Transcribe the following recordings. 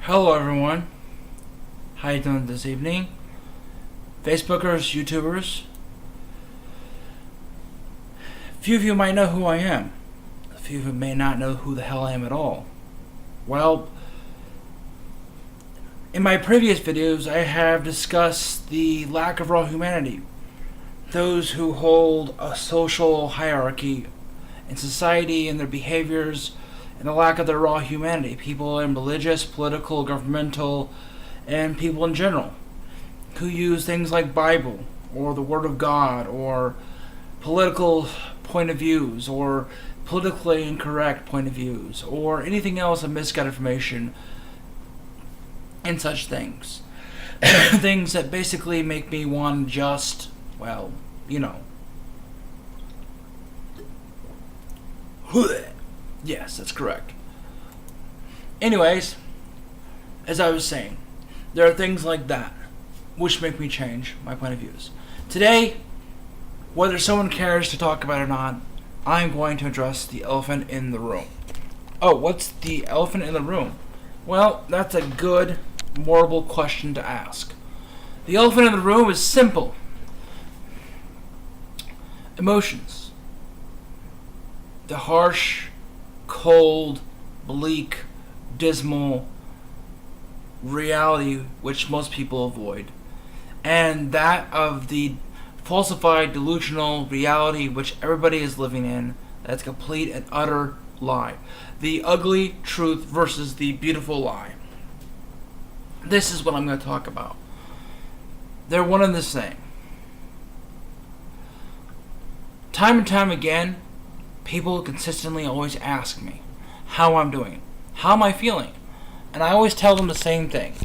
Hello everyone, how you doing this evening? Facebookers, YouTubers. A few of you might know who I am. A few of you may not know who the hell I am at all. Well, in my previous videos I have discussed the lack of raw humanity. Those who hold a social hierarchy in society and their behaviors and the lack of their raw humanity. People in religious, political, governmental, and people in general who use things like Bible or the Word of God or political point of views or politically incorrect point of views or anything else of misguided information and such things. Things that basically make me want just, well, you know. Yes, that's correct. Anyways, as I was saying, there are things like that which make me change my point of views. Today, whether someone cares to talk about it or not, I'm going to address the elephant in the room. Oh, what's the elephant in the room? Well, that's a good, horrible question to ask. The elephant in the room is simple. Emotions. The harsh, cold, bleak, dismal reality which most people avoid, and that of the falsified, delusional reality which everybody is living in, that's complete and utter lie. The ugly truth versus the beautiful lie. This is what I'm going to talk about. They're one and the same. Time and time again, people consistently always ask me how I'm doing, how am I feeling, and I always tell them the same thing.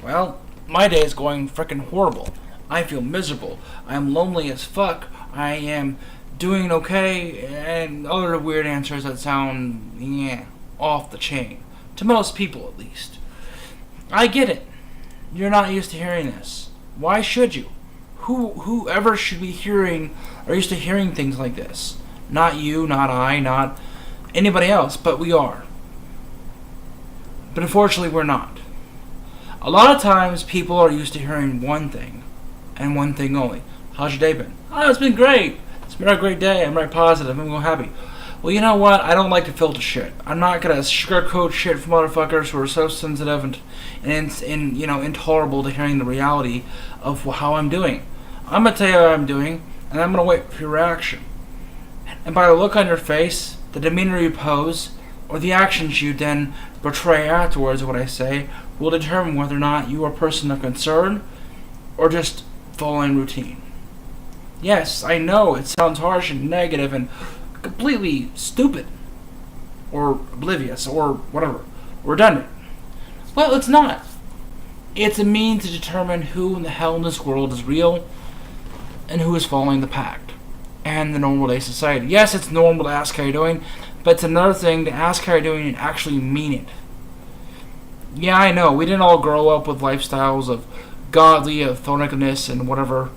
Well, my day is going frickin' horrible. I feel miserable. I am lonely as fuck. I am doing okay, and other weird answers that sound, off the chain. To most people, at least. I get it. You're not used to hearing this. Why should you? Whoever should be hearing or used to hearing things like this? Not you, not I, not anybody else, but we are. But unfortunately, we're not. A lot of times, people are used to hearing one thing, and one thing only. How's your day been? Oh, it's been great. It's been a great day. I'm very positive. I'm happy. Well, you know what? I don't like to filter shit. I'm not gonna sugarcoat shit for motherfuckers who are so sensitive and intolerable to hearing the reality of how I'm doing. I'm gonna tell you how I'm doing, and I'm gonna wait for your reaction. And by the look on your face, the demeanor you pose, or the actions you then portray afterwards what I say, will determine whether or not you are a person of concern or just following routine. Yes, I know it sounds harsh and negative and completely stupid, or oblivious, or whatever, redundant. Well, it's not. It's a means to determine who in the hell in this world is real and who is following the pact and the normal day society. Yes, it's normal to ask how you're doing, but it's another thing to ask how you're doing and actually mean it. Yeah, I know, we didn't all grow up with lifestyles of godly authenticness and whatever.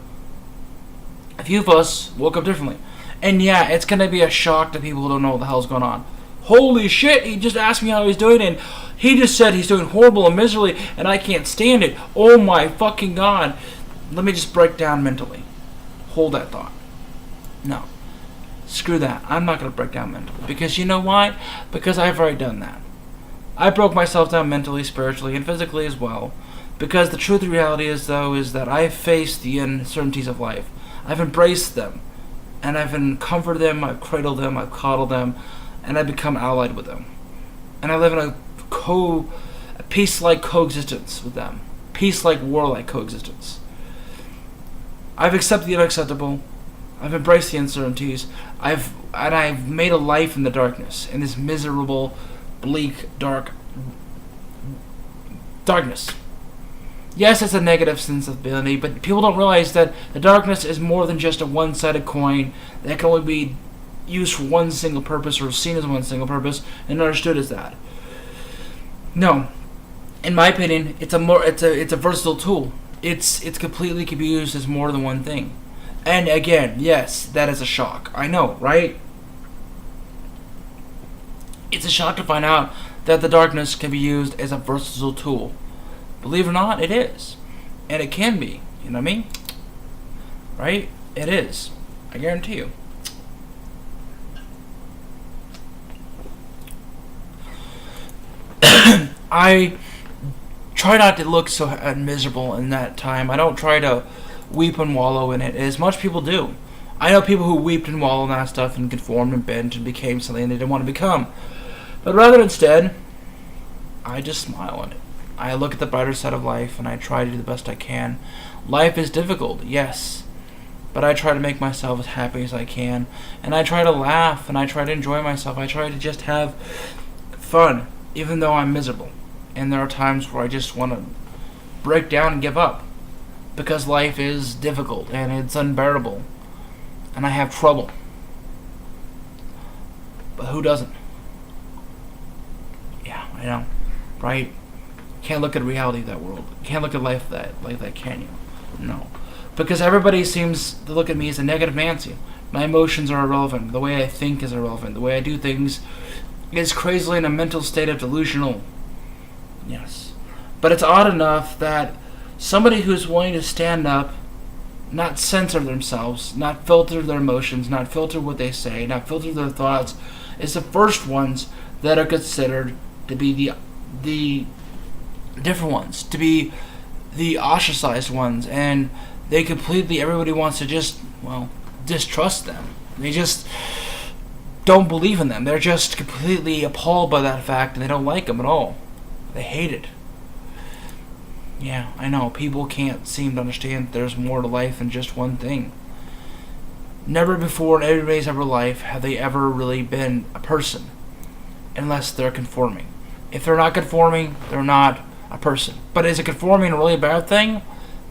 A few of us woke up differently. And yeah, it's going to be a shock to people who don't know what the hell's going on. Holy shit, he just asked me how he's doing, and he just said he's doing horrible and miserably, and I can't stand it. Oh my fucking god. Let me just break down mentally. Hold that thought. No. Screw that. I'm not going to break down mentally. Because you know why? Because I've already done that. I broke myself down mentally, spiritually, and physically as well. Because the truth of the reality is, though, is that I've faced the uncertainties of life. I've embraced them. And I've comforted them, I've cradled them, I've coddled them, and I've become allied with them. And I live in a peace-like coexistence with them. Peace-like, warlike coexistence. I've accepted the unacceptable. I've embraced the uncertainties. I've made a life in the darkness, in this miserable, bleak, darkness. Yes, it's a negative sensibility, but people don't realize that the darkness is more than just a one-sided coin that can only be used for one single purpose or seen as one single purpose and understood as that. No, in my opinion, it's a versatile tool. It's completely can be used as more than one thing. And again, yes, that is a shock. I know, right? It's a shock to find out that the darkness can be used as a versatile tool. Believe it or not, it is. And it can be. You know what I mean? Right? It is. I guarantee you. I try not to look so miserable in that time. I don't try to weep and wallow in it, as much people do. I know people who weeped and wallowed in that stuff and conformed and bent and became something they didn't want to become. But rather instead, I just smile on it. I look at the brighter side of life and I try to do the best I can. Life is difficult, yes. But I try to make myself as happy as I can. And I try to laugh and I try to enjoy myself. I try to just have fun, even though I'm miserable. And there are times where I just want to break down and give up. Because life is difficult and it's unbearable. And I have trouble. But who doesn't? Yeah, I know. Right? Can't look at reality of that world. Can't look at life like that, can you? No. Because everybody seems to look at me as a negative Nancy. My emotions are irrelevant. The way I think is irrelevant. The way I do things is crazily in a mental state of delusional. Yes. But it's odd enough that somebody who's willing to stand up, not censor themselves, not filter their emotions, not filter what they say, not filter their thoughts, is the first ones that are considered to be the different ones, to be the ostracized ones, and everybody wants to just, distrust them. They just don't believe in them. They're just completely appalled by that fact, and they don't like them at all. They hate it. Yeah, I know. People can't seem to understand that there's more to life than just one thing. Never before in everybody's ever life have they ever really been a person, unless they're conforming. If they're not conforming, they're not a person. But is it conforming a really bad thing?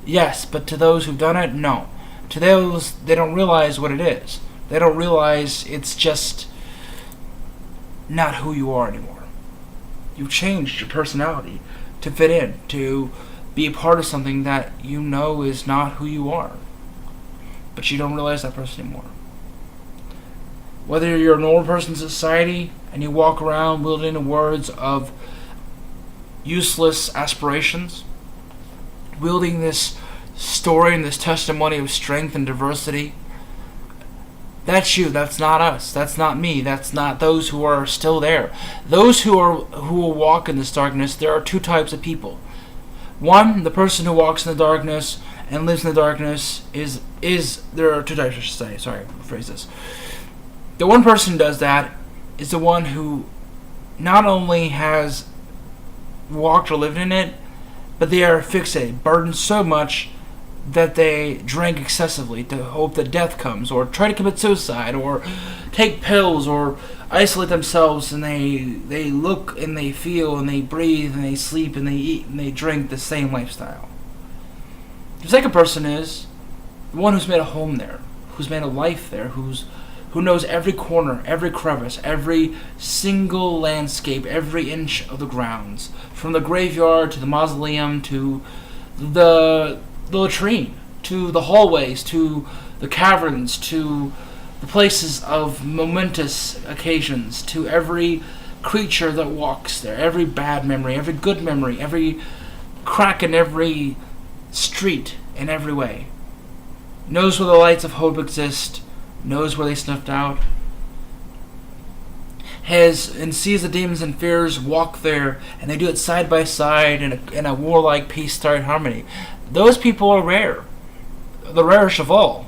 Yes, but to those who've done it, no. To those, they don't realize what it is. They don't realize it's just not who you are anymore. You've changed your personality to fit in, to be a part of something that you know is not who you are. But you don't realize that person anymore. Whether you're a normal person in society and you walk around wielding the words of useless aspirations, wielding this story and this testimony of strength and diversity, that's you. That's not us. That's not me. That's not those who are still there. Those who will walk in this darkness, there are two types of people. One, the person who walks in the darkness and lives in the darkness is there are two types, I should say. Sorry, I'll phrase this. The one person who does that is the one who not only has walked or lived in it, but they are fixated, burdened so much that they drink excessively to hope that death comes, or try to commit suicide, or take pills, or isolate themselves, and they look and they feel and they breathe and they sleep and they eat and they drink the same lifestyle. The second person is the one who's made a home there, who's made a life there, who knows every corner, every crevice, every single landscape, every inch of the grounds, from the graveyard to the mausoleum to the latrine, to the hallways, to the caverns, to the places of momentous occasions, to every creature that walks there, every bad memory, every good memory, every crack in every street in every way. Knows where the lights of hope exist, knows where they snuffed out, has and sees the demons and fears walk there, and they do it side by side in a warlike peace-starry harmony. Those people are rare. The rarest of all.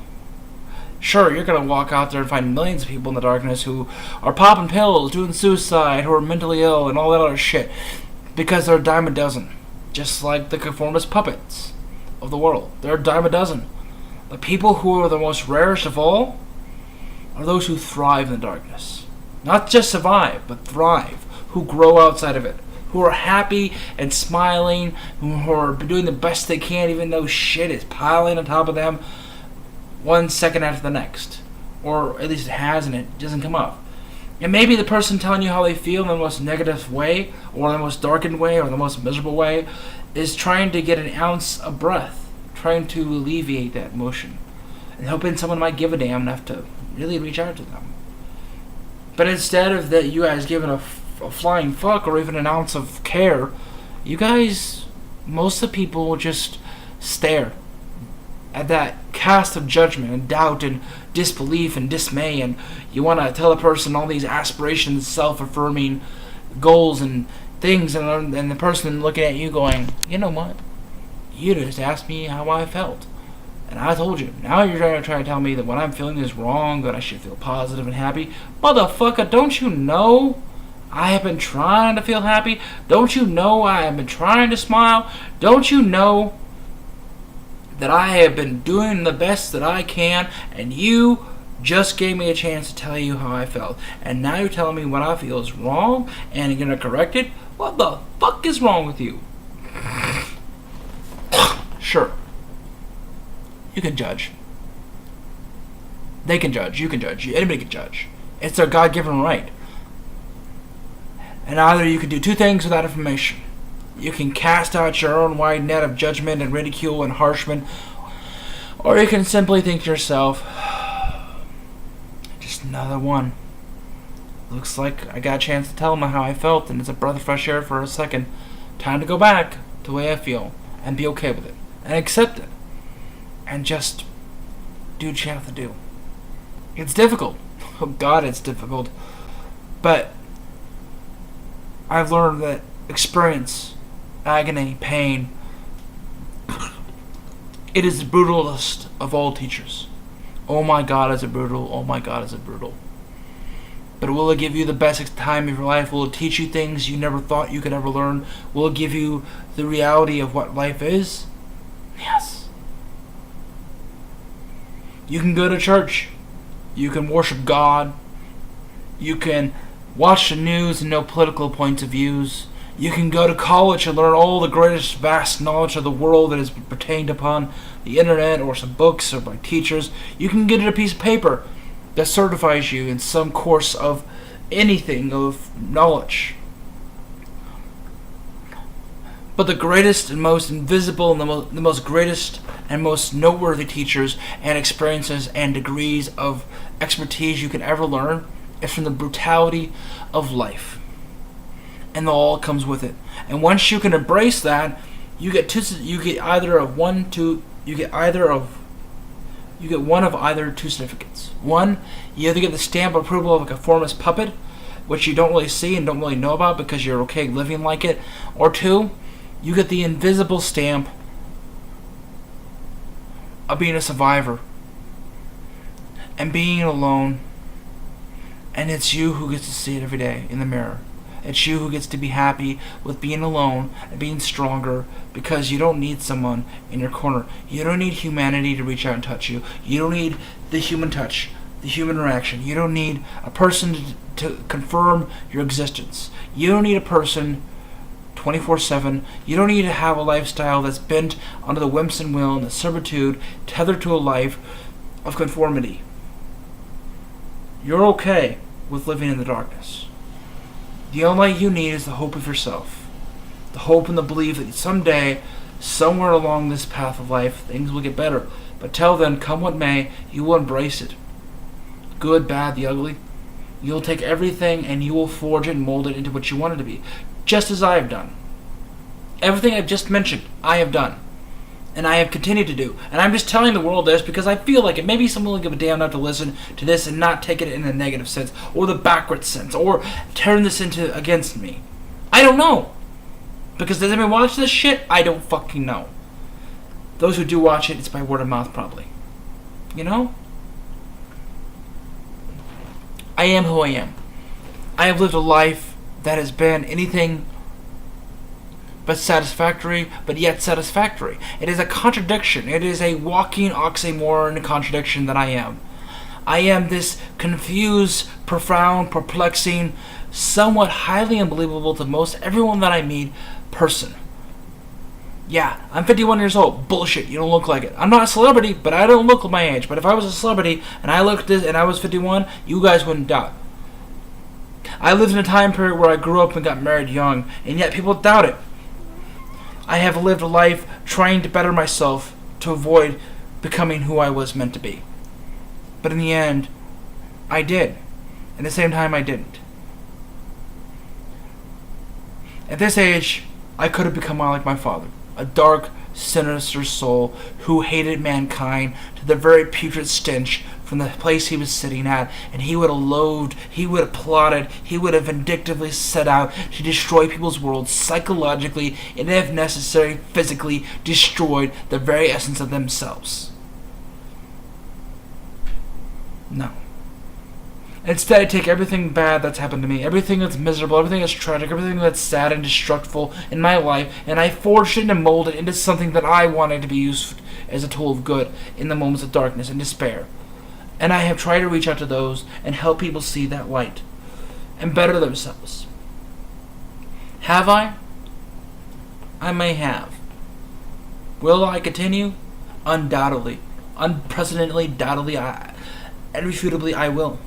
Sure, you're going to walk out there and find millions of people in the darkness who are popping pills, doing suicide, who are mentally ill, and all that other shit, because they're a dime a dozen. Just like the conformist puppets of the world. They're a dime a dozen. The people who are the most rarest of all are those who thrive in the darkness. Not just survive, but thrive. Who grow outside of it. Who are happy and smiling. Who are doing the best they can even though shit is piling on top of them one second after the next. Or at least it has and it doesn't come up. And maybe the person telling you how they feel in the most negative way, or the most darkened way, or the most miserable way, is trying to get an ounce of breath. Trying to alleviate that emotion. And hoping someone might give a damn enough to really reach out to them. But instead of that, you guys giving a flying fuck or even an ounce of care, you guys, most of the people will just stare at that cast of judgment and doubt and disbelief and dismay, and you want to tell a person all these aspirations, self-affirming goals and things, and the person looking at you going, you know what? You just asked me how I felt. And I told you. Now you're trying to tell me that what I'm feeling is wrong, that I should feel positive and happy. Motherfucker, don't you know I have been trying to feel happy? Don't you know I have been trying to smile? Don't you know that I have been doing the best that I can, and you just gave me a chance to tell you how I felt, and now you're telling me what I feel is wrong and you're gonna correct it? What the fuck is wrong with you? Sure, you can judge. They can judge. You can judge. Anybody can judge. It's their God-given right. And either you can do two things with that information. You can cast out your own wide net of judgment and ridicule and harshment, or you can simply think to yourself, just another one. Looks like I got a chance to tell them how I felt, and it's a breath of fresh air for a second. Time to go back to the way I feel and be okay with it and accept it and just do what you have to do. It's difficult. Oh God, it's difficult. But I've learned that experience, agony, pain, it is the brutalest of all teachers. Oh my God, is it brutal? Oh my God, is it brutal? But will it give you the best time of your life? Will it teach you things you never thought you could ever learn? Will it give you the reality of what life is? Yes. You can go to church. You can worship God. You can watch the news and know political points of views. You can go to college and learn all the greatest vast knowledge of the world that is pertained upon the internet or some books or by teachers. You can get a piece of paper that certifies you in some course of anything of knowledge. But the greatest and most invisible and the most greatest and most noteworthy teachers and experiences and degrees of expertise you can ever learn is from the brutality of life. And all comes with it. And once you can embrace that, you get one of either two certificates. One, you either get the stamp of approval of a conformist puppet, which you don't really see and don't really know about because you're okay living like it. Or two, you get the invisible stamp of being a survivor and being alone, and it's you who gets to see it every day in the mirror. It's you who gets to be happy with being alone and being stronger because you don't need someone in your corner. You don't need humanity to reach out and touch you. You don't need the human touch, the human interaction. You don't need a person to confirm your existence. You don't need a person 24/7. You don't need to have a lifestyle that's bent under the whims and will and the servitude tethered to a life of conformity. You're okay with living in the darkness. The only light you need is the hope of yourself. The hope and the belief that someday, somewhere along this path of life, things will get better. But till then, come what may, you will embrace it. Good, bad, the ugly. You'll take everything and you will forge it and mold it into what you want it to be. Just as I have done. Everything I've just mentioned, I have done. And I have continued to do. And I'm just telling the world this because I feel like it. Maybe someone will give a damn not to listen to this and not take it in a negative sense, or the backward sense, or turn this into against me. I don't know. Because does anyone watch this shit? I don't fucking know. Those who do watch it, it's by word of mouth probably. You know? I am who I am. I have lived a life that has been anything but satisfactory, but yet satisfactory. It is a contradiction. It is a walking oxymoron contradiction that I am. I am this confused, profound, perplexing, somewhat highly unbelievable to most everyone that I meet person. Yeah, I'm 51 years old. Bullshit, you don't look like it. I'm not a celebrity, but I don't look my age. But if I was a celebrity and I looked this and I was 51, you guys wouldn't doubt. I lived in a time period where I grew up and got married young, and yet people doubt it. I have lived a life trying to better myself to avoid becoming who I was meant to be. But in the end, I did. At the same time, I didn't. At this age, I could have become like my father, a dark, sinister soul who hated mankind to the very putrid stench from the place he was sitting at, and he would have loathed, he would have plotted, he would have vindictively set out to destroy people's worlds psychologically, and if necessary, physically destroyed the very essence of themselves. No. Instead, I take everything bad that's happened to me, everything that's miserable, everything that's tragic, everything that's sad and destructive in my life, and I forge it and mold it into something that I wanted to be used as a tool of good in the moments of darkness and despair. And I have tried to reach out to those and help people see that light and better themselves. Have I? I may have. Will I continue? Undoubtedly. Unprecedentedly, doubtedly, irrefutably, I will.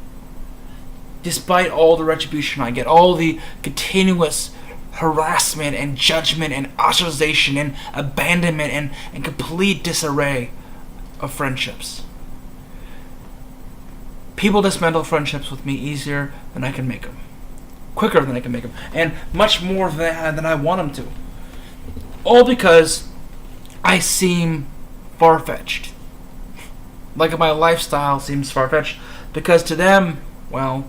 Despite all the retribution I get, all the continuous harassment and judgment and ostracization and abandonment and complete disarray of friendships. People dismantle friendships with me easier than I can make them. Quicker than I can make them. And much more than I want them to. All because I seem far-fetched. Like my lifestyle seems far-fetched. Because to them, well,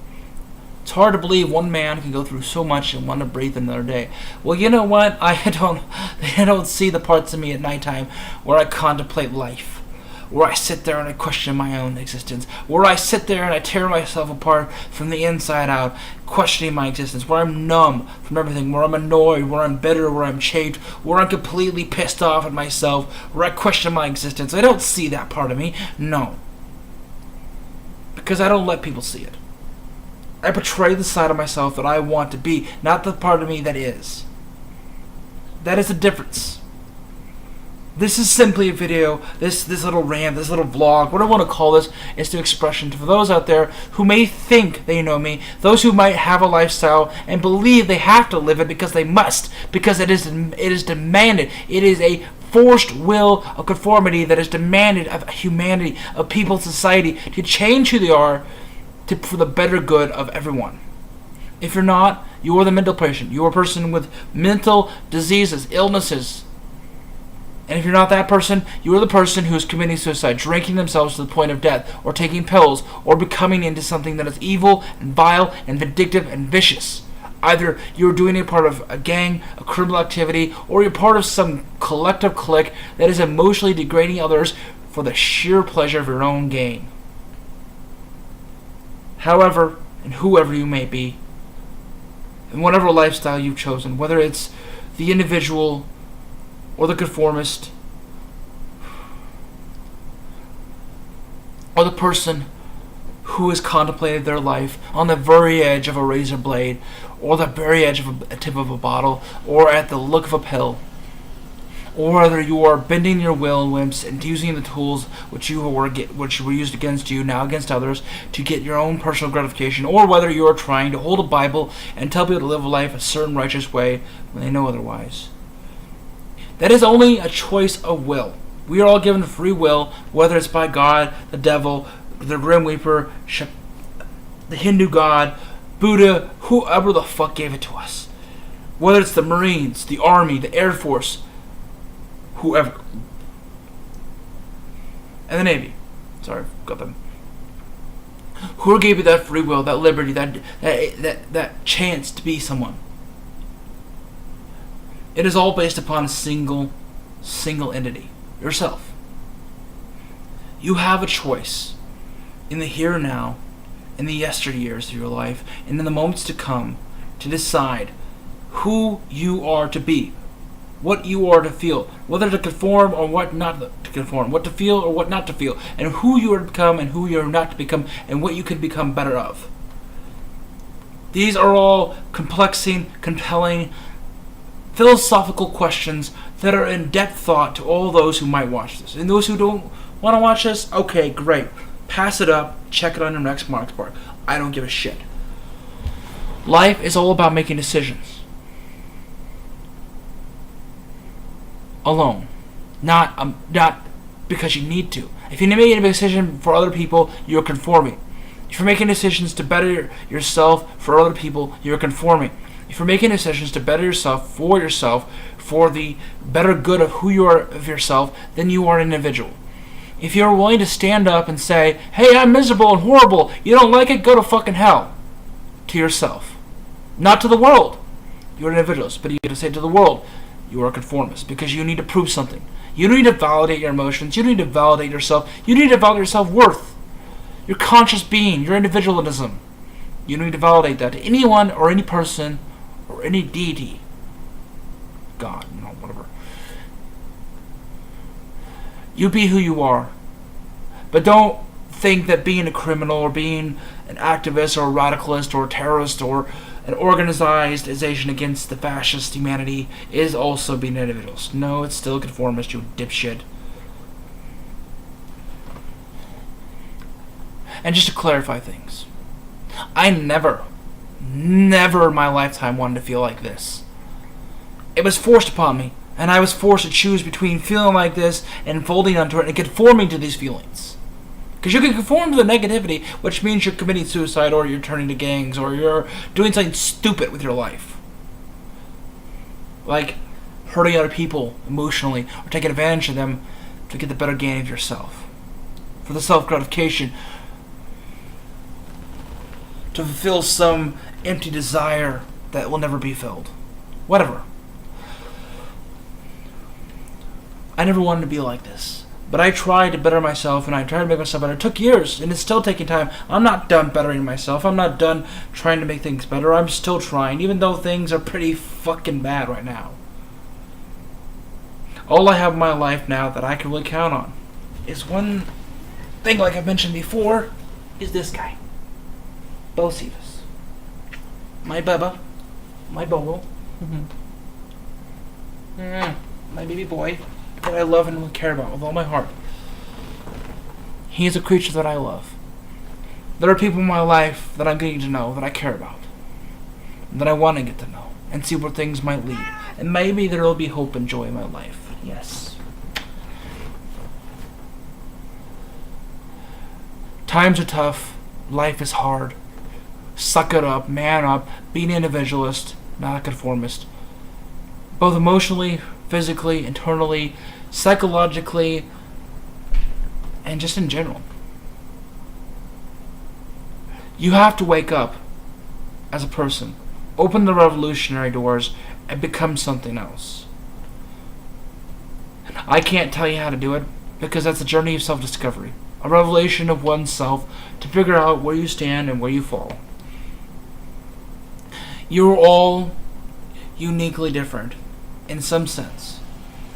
it's hard to believe one man can go through so much and want to breathe another day. Well, you know what? They don't see the parts of me at nighttime where I contemplate life. Where I sit there and I question my own existence. Where I sit there and I tear myself apart from the inside out, questioning my existence. Where I'm numb from everything. Where I'm annoyed. Where I'm bitter. Where I'm chafed. Where I'm completely pissed off at myself. Where I question my existence. I don't see that part of me. No. Because I don't let people see it. I portray the side of myself that I want to be, not the part of me that is. That is the difference. This is simply a video, this little rant, this little vlog, what I want to call this, is to expression for those out there who may think they know me, those who might have a lifestyle and believe they have to live it because they must, because it is demanded. It is a forced will of conformity that is demanded of humanity, of people, society, to change who they are for the better good of everyone. If you're not, you are the mental patient. You are a person with mental diseases, illnesses. And if you're not that person, you are the person who is committing suicide, drinking themselves to the point of death, or taking pills, or becoming into something that is evil and vile and vindictive and vicious. Either you're doing a part of a gang, a criminal activity, or you're part of some collective clique that is emotionally degrading others for the sheer pleasure of your own gain. However, and whoever you may be, and whatever lifestyle you've chosen, whether it's the individual or the conformist, or the person who has contemplated their life on the very edge of a razor blade, or the very edge of a tip of a bottle, or at the look of a pill, or whether you are bending your will and whims and using the tools which were used against you, now against others, to get your own personal gratification, or whether you are trying to hold a Bible and tell people to live a life a certain righteous way when they know otherwise. That is only a choice of will. We are all given free will, whether it's by God, the devil, the Grim Reaper, the Hindu God, Buddha, whoever the fuck gave it to us. Whether it's the Marines, the Army, the Air Force, whoever. And the Navy. Sorry, got them. Who gave you that free will, that liberty, that chance to be someone? It is all based upon a single entity, yourself. You have a choice in the here and now, in the yesteryears of your life, and in the moments to come, to decide who you are to be, what you are to feel, whether to conform or what not to conform, what to feel or what not to feel, and who you are to become and who you are not to become, and what you can become better of. These are all complexing, compelling, philosophical questions that are in depth thought to all those who might watch this. And those who don't want to watch this, okay, great. Pass it up, check it on your next Marks Park. I don't give a shit. Life is all about making decisions. Alone. Not because you need to. If you make a decision for other people, you're conforming. If you're making decisions to better yourself for other people, you're conforming. If you're making decisions to better yourself, for the better good of who you are of yourself, then you are an individual. If you're willing to stand up and say, hey, I'm miserable and horrible, you don't like it, go to fucking hell. To yourself. Not to the world. You're an individualist, but you get to say to the world, you are a conformist, because you need to prove something. You need to validate your emotions. You need to validate yourself. You need to validate your self-worth. Your conscious being, your individualism. You need to validate that to anyone or any person or any deity. God, whatever. You be who you are. But don't think that being a criminal or being an activist or a radicalist or a terrorist or an organization against the fascist humanity is also being an individualist. No, it's still a conformist, you dipshit. And just to clarify things, I never in my lifetime wanted to feel like this. It was forced upon me, and I was forced to choose between feeling like this and folding onto it and conforming to these feelings. Because you can conform to the negativity, which means you're committing suicide or you're turning to gangs or you're doing something stupid with your life. Like hurting other people emotionally or taking advantage of them to get the better gain of yourself. For the self-gratification. To fulfill some empty desire that will never be filled. Whatever. I never wanted to be like this. But I tried to better myself, and I tried to make myself better. It took years, and it's still taking time. I'm not done bettering myself. I'm not done trying to make things better. I'm still trying, even though things are pretty fucking bad right now. All I have in my life now that I can really count on is one thing, like I mentioned before, is this guy. Bocephus. My Bubba. My Bobo. My baby boy. That I love and will care about with all my heart. He is a creature that I love. There are people in my life that I'm getting to know, that I care about, that I want to get to know, and see where things might lead. And maybe there will be hope and joy in my life. Yes. Times are tough. Life is hard. Suck it up. Man up. Be an individualist, not a conformist. Both emotionally, physically, internally, psychologically, and just in general. You have to wake up as a person, open the revolutionary doors, and become something else. I can't tell you how to do it, because that's a journey of self-discovery, a revelation of oneself to figure out where you stand and where you fall. You're all uniquely different in some sense.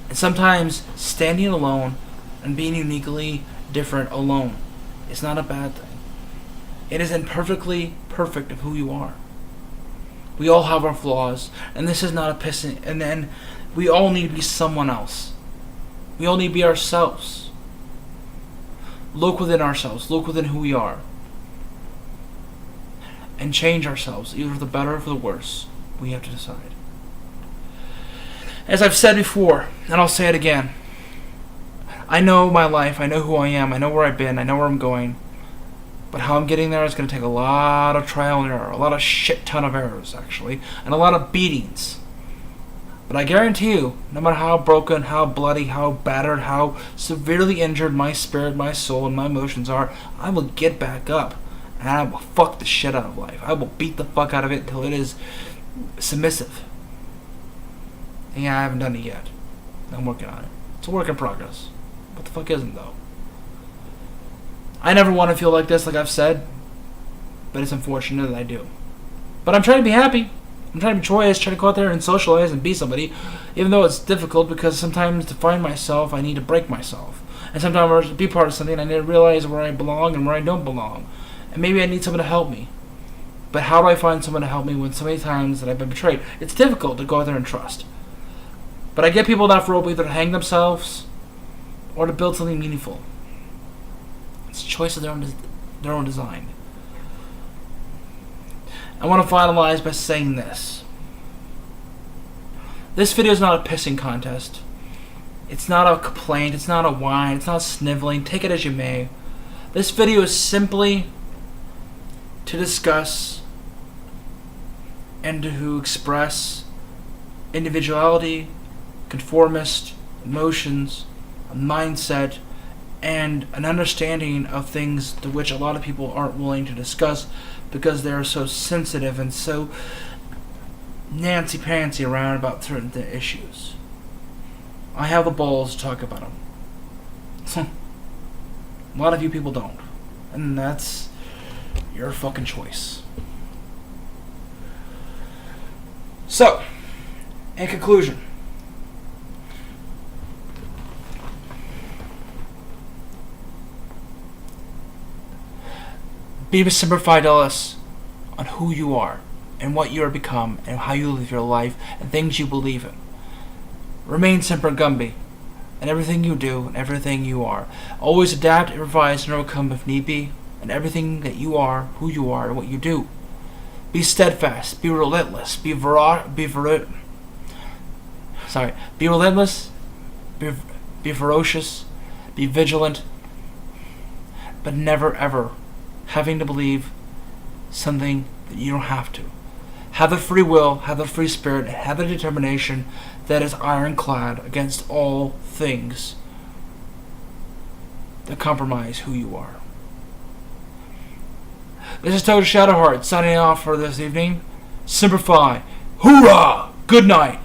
And sometimes standing alone and being uniquely different alone is not a bad thing. It is imperfectly perfect of who you are. We all have our flaws, and this is not a pissing. And then we all need to be someone else. We all need to be ourselves. Look within ourselves. Look within who we are. And change ourselves, either for the better or for the worse. We have to decide. As I've said before, and I'll say it again, I know my life, I know who I am, I know where I've been, I know where I'm going, but how I'm getting there is going to take a lot of trial and error, a lot of shit ton of errors, actually, and a lot of beatings. But I guarantee you, no matter how broken, how bloody, how battered, how severely injured my spirit, my soul, and my emotions are, I will get back up, and I will fuck the shit out of life. I will beat the fuck out of it until it is submissive. And yeah, I haven't done it yet. I'm working on it. It's a work in progress. What the fuck isn't, though? I never want to feel like this, like I've said, but it's unfortunate that I do. But I'm trying to be happy. I'm trying to be joyous, trying to go out there and socialize and be somebody, even though it's difficult, because sometimes to find myself, I need to break myself. And sometimes to be part of something, I need to realize where I belong and where I don't belong. And maybe I need someone to help me. But how do I find someone to help me when so many times that I've been betrayed? It's difficult to go out there and trust. But I get people enough rope either to hang themselves or to build something meaningful. It's a choice of their own design. I want to finalize by saying this. This video is not a pissing contest. It's not a complaint. It's not a whine. It's not sniveling. Take it as you may. This video is simply to discuss and to express individuality, conformist, emotions, a mindset, and an understanding of things to which a lot of people aren't willing to discuss because they're so sensitive and so nancy-pantsy around about certain issues. I have the balls to talk about them. A lot of you people don't. And that's your fucking choice. So, in conclusion, be a simplified Ellis on who you are and what you are become and how you live your life and things you believe in. Remain Semper Gumby in everything you do and everything you are. Always adapt, improvise, and overcome if need be, and everything that you are, who you are, and what you do. Be steadfast, be relentless, be relentless, be ferocious, be vigilant, but never ever having to believe something that you don't have to. Have the free will, have the free spirit, and have the determination that is ironclad against all things that compromise who you are. This is ToJo Shadowheart signing off for this evening. Simplify. Hoorah! Good night.